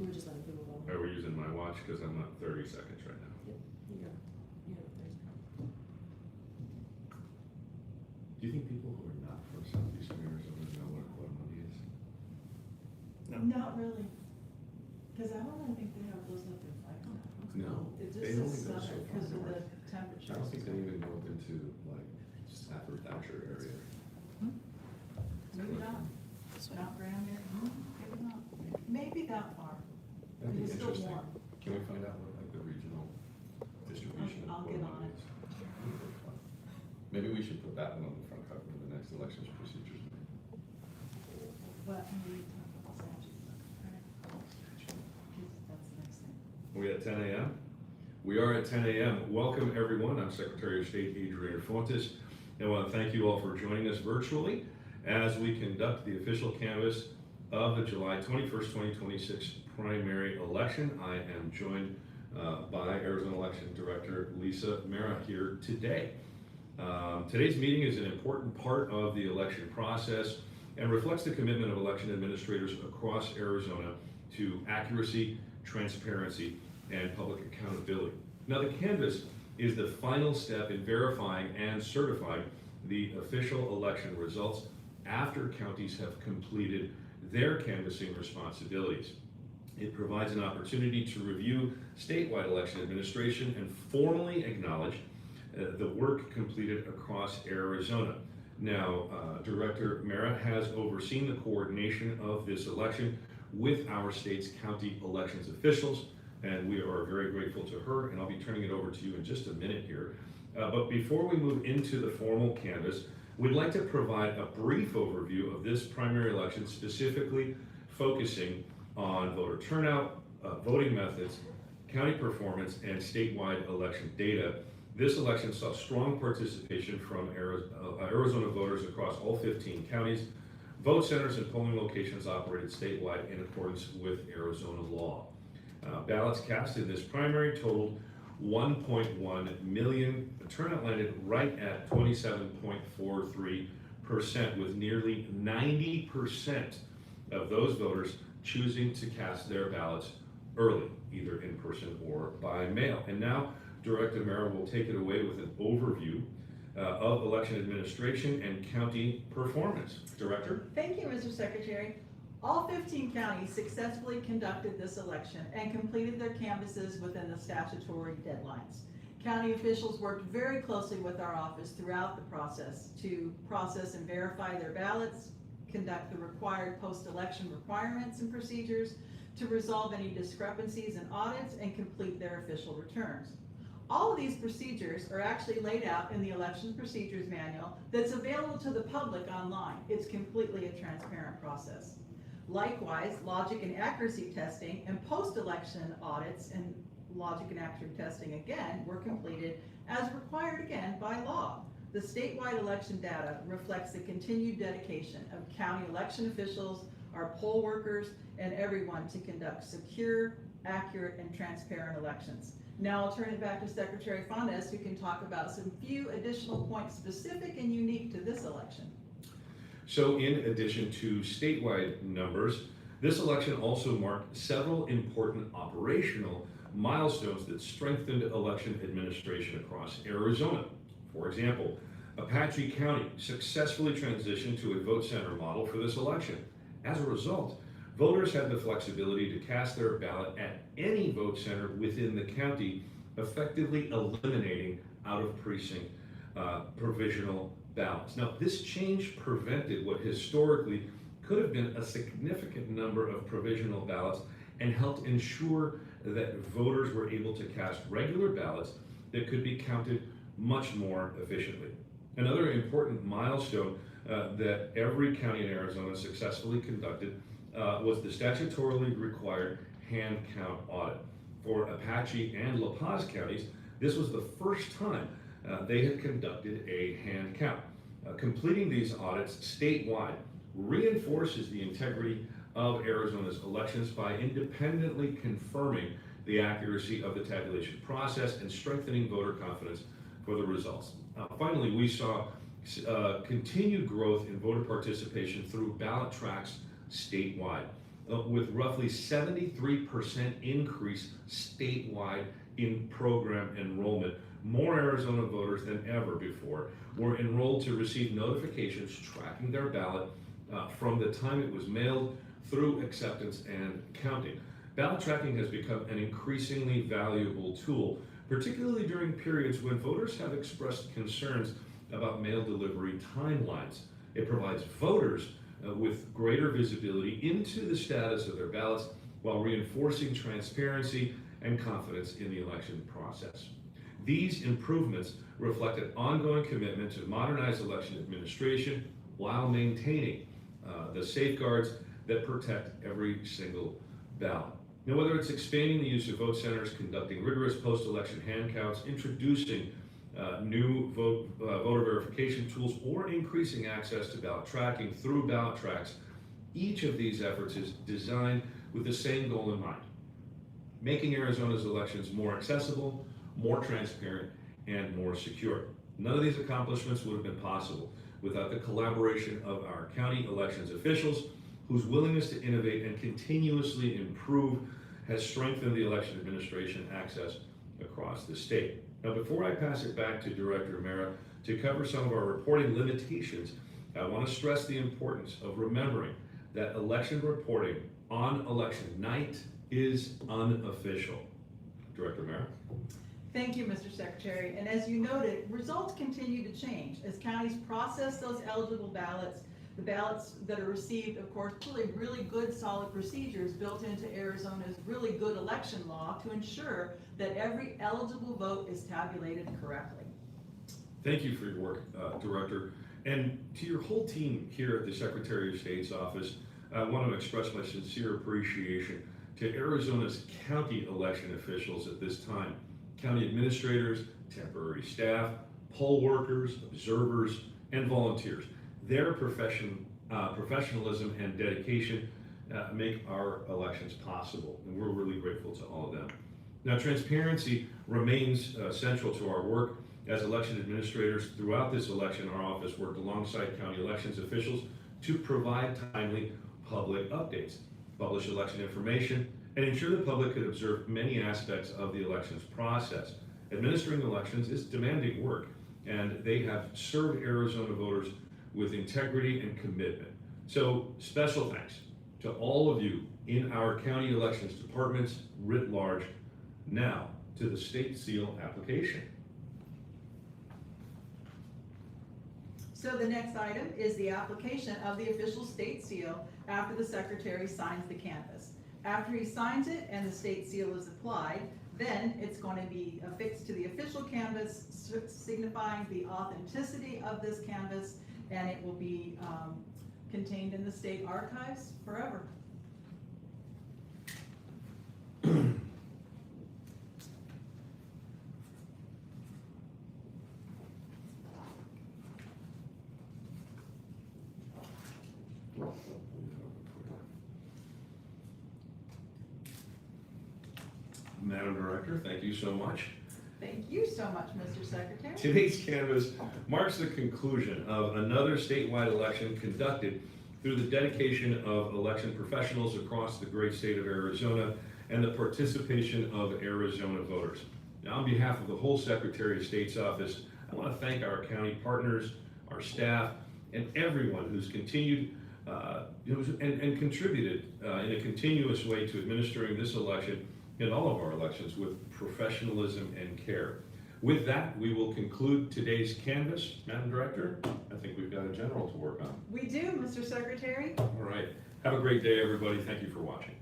We were just letting people go. Are we using my watch? Because I'm at 30 seconds right now. Yep, you got, you have 30 seconds. Do you think people who are not from southeastern Arizona know what a quadrillion is? Not really, because I don't even think they have those up in Flagstaff. No. It They just only is go so southern far because of the north. temperatures. I don't think they even go up into like Stafford Thatcher area. Maybe not, not Graham area, maybe not, maybe that far. That'd be It's still interesting. warm. Can we find out what like the regional distribution I'll of get quadrillion on it. is? Maybe we should put that one on the front cover of the next elections procedures. But we need to talk about statutes. Because that's the next thing. We at 10 a.m.? We are at 10 a.m. Welcome, everyone. I'm Secretary of State Adrian Fontes. I want to thank you all for joining us virtually as we conduct the official canvass of the July 21st, 2026 primary election. I am joined by Arizona Election Director Lisa Mera here today. Today's meeting is an important part of the election process and reflects the commitment of election administrators across Arizona to accuracy, transparency, and public accountability. Now, the canvass is the final step in verifying and certifying the official election results after counties have completed their canvassing responsibilities. It provides an opportunity to review statewide election administration and formally acknowledge the work completed across Arizona. Now, Director Mera has overseen the coordination of this election with our state's county elections officials, and we are very grateful to her, and I'll be turning it over to you in just a minute here. But before we move into the formal canvass, we'd like to provide a brief overview of this primary election, specifically focusing on voter turnout, voting methods, county performance, and statewide election data. This election saw strong participation from Arizona voters across all 15 counties. Vote centers and polling locations operated statewide in accordance with Arizona law. Ballots cast in this primary totaled 1.1 million. The turnout landed right at 27.43%, with nearly 90% of those voters choosing to cast their ballots early, either in person or by mail. And now, Director Mera will take it away with an overview of election administration and county performance. Director? Thank you, Mr. Secretary. All 15 counties successfully conducted this election and completed their canvasses within the statutory deadlines. County officials worked very closely with our office throughout the process to process and verify their ballots, conduct the required post-election requirements and procedures, to resolve any discrepancies and audits, and complete their official returns. All of these procedures are actually laid out in the Election Procedures Manual that's available to the public online. It's completely a transparent process. Likewise, logic and accuracy testing and post-election audits and logic and accuracy testing again were completed as required again by law. The statewide election data reflects the continued dedication of county election officials, our poll workers, and everyone to conduct secure, accurate, and transparent elections. Now I'll turn it back to Secretary Fontes, who can talk about some few additional points specific and unique to this election. So in addition to statewide numbers, this election also marked several important operational milestones that strengthened election administration across Arizona. For example, Apache County successfully transitioned to a vote center model for this election. As a result, voters had the flexibility to cast their ballot at any vote center within the county, effectively eliminating out-of-precinct provisional ballots. Now, this change prevented what historically could have been a significant number of provisional ballots and helped ensure that voters were able to cast regular ballots that could be counted much more efficiently. Another important milestone that every county in Arizona successfully conducted was the statutorily required hand count audit. For Apache and La Paz counties, this was the first time they had conducted a hand count. Completing these audits statewide reinforces the integrity of Arizona's elections by independently confirming the accuracy of the tabulation process and strengthening voter confidence for the results. Finally, we saw continued growth in voter participation through ballot tracks statewide. with roughly 73% increase statewide in program enrollment. More Arizona voters than ever before were enrolled to receive notifications tracking their ballot from the time it was mailed through acceptance and counting. Ballot tracking has become an increasingly valuable tool, particularly during periods when voters have expressed concerns about mail delivery timelines. It provides voters with greater visibility into the status of their ballots while reinforcing transparency and confidence in the election process. These improvements reflect an ongoing commitment to modernize election administration while maintaining the safeguards that protect every single ballot. Now, whether it's expanding the use of vote centers, conducting rigorous post-election hand counts, introducing new voter verification tools, or increasing access to ballot tracking through ballot tracks, each of these efforts is designed with the same goal in mind: making Arizona's elections more accessible, more transparent, and more secure. None of these accomplishments would have been possible without the collaboration of our county elections officials, whose willingness to innovate and continuously improve has strengthened the election administration access across the state. Now, before I pass it back to Director Mara to cover some of our reporting limitations, I want to stress the importance of remembering that election reporting on election night is unofficial. Director Mara? Thank you, Mr. Secretary. And as you noted, results continue to change as counties process those eligible ballots. The ballots that are received, of course, really good, solid procedures built into Arizona's really good election law to ensure that every eligible vote is tabulated correctly. Thank you for your work, Director. And to your whole team here at the Secretary of State's office, I want to express my sincere appreciation to Arizona's county election officials at this time: county administrators, temporary staff, poll workers, observers, and volunteers. Their professionalism and dedication make our elections possible, and we're really grateful to all of them. Now, transparency remains central to our work. As election administrators throughout this election, our office worked alongside county elections officials to provide timely public updates, publish election information, and ensure the public could observe many aspects of the elections process. Administering elections is demanding work, and they have served Arizona voters with integrity and commitment. So special thanks to all of you in our county elections departments writ large. Now to the state seal application. So the next item is the application of the official state seal after the Secretary signs the canvass. After he signs it and the state seal is applied, then it's going to be affixed to the official canvass, signifying the authenticity of this canvass, and it will be contained in the state archives forever. Madam Director, thank you so much. Thank you so much, Mr. Secretary. Today's canvass marks the conclusion of another statewide election conducted through the dedication of election professionals across the great state of Arizona and the participation of Arizona voters. Now, on behalf of the whole Secretary of State's office, I want to thank our county partners, our staff, and everyone who's continued and contributed in a continuous way to administering this election and all of our elections with professionalism and care. With that, we will conclude today's canvass. Madam Director, I think we've got a general to work on. We do, Mr. Secretary. All right. Have a great day, everybody. Thank you for watching.